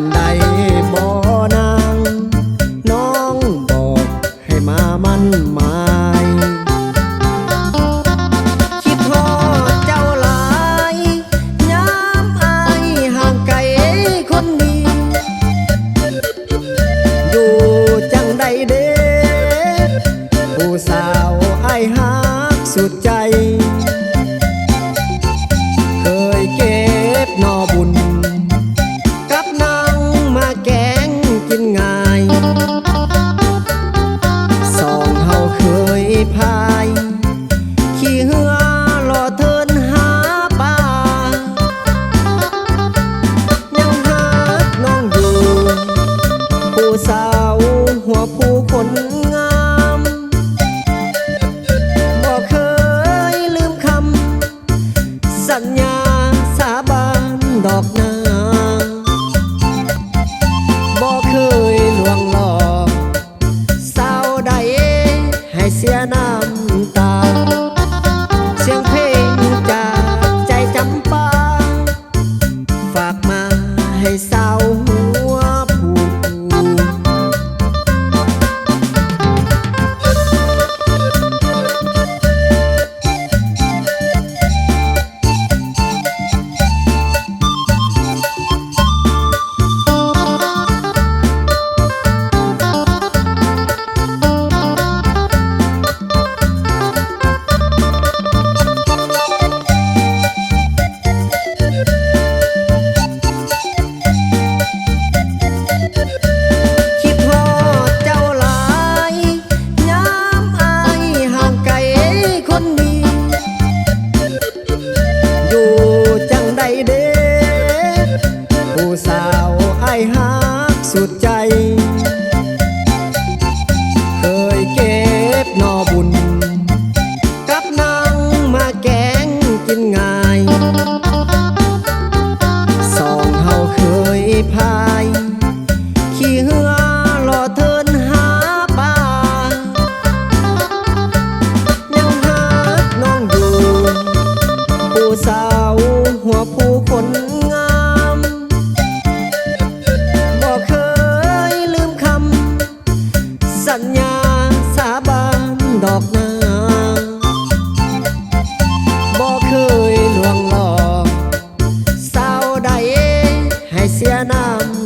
ำได้บ่นางน้องบอกให้มามั่นหมายคิดฮอดเจ้าหลายยามอายห่างไกลคนดีอยู่จังใดเด้ผู้สาวอายฮักสุดใจเคยเก็บนอบุญกับนางมาแกงกินง่ายสองเฮาเคยพายขี่เหือรอเทินหาปลายังฮักน้องอยู่ผู้สาวหัวผู้คนงามบ่เคยลืมคำสัญญาสาบานดอกนาบ่เคยลวงหลอกสาวใดให้เสียน้ำตาเสียงเพลงจากใจจำปาฝากมาให้สาวหัวผู้คิดฮอดเจ้าหลายยามอายห่างไกลคนดีอยู่จังใดเด้ผู้สาวอายฮักสุดใจเคยเก็บนอบุญกับนางมาแกงกินง่ายสองเฮาเคยพายขี่เหือรอเทินหาปลายังฮักน้องอยู่ผู้สาวหัวผู้คนงามบ่เคยลืมคำสัญญาสาบานดอกนาบ่เคยลวงหลอกสาวใดให้เสียน้ำ